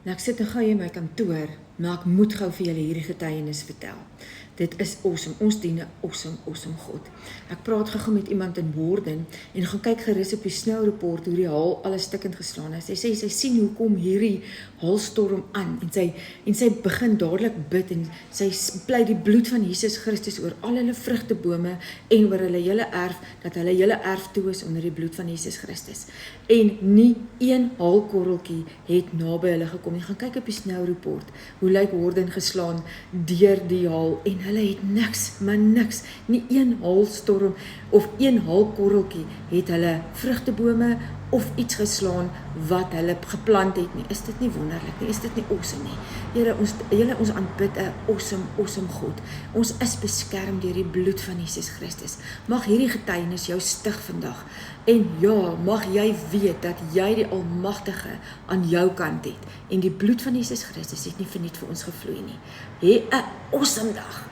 Nou ek sit nou gou hier in my kantoor, maar ek moet gou vir julle hierdie getuienis vertel. Dit is awesome. Ons dien 'n awesome God. Ek praat gou met iemand in Borden en gaan kyk gerus op die snow report hoe die haal alles stikkend geslaan is. Sy sê sy sien hoe kom hierdie haalstorm aan en sy begin dadelik bid en sy pleit die bloed van Jesus Christus oor al hulle vrugtebome en oor hulle hele erf, dat hulle hele erf toe is onder die bloed van Jesus Christus. En nie een haalkorreltjie het naby hulle gekom. Jy gaan kyk op die snow report, hoe lyk Borden geslaan deur die haal en hulle het niks, maar niks, nie een haalstorm of een haalkorreltjie het hulle vrugtebome of iets geslaan wat hulle geplant het nie. Is dit nie wonderlik nie? Is dit nie awesome nie? Here, ons aanbid 'n awesome God. Ons is beskerm deur die bloed van Jesus Christus. Mag hierdie getuienis jou stig vandag. En ja, mag jy weet dat jy die Almagtige aan jou kant het. En die bloed van Jesus Christus het nie verniet vir ons gevloei nie. Hê 'n awesome dag.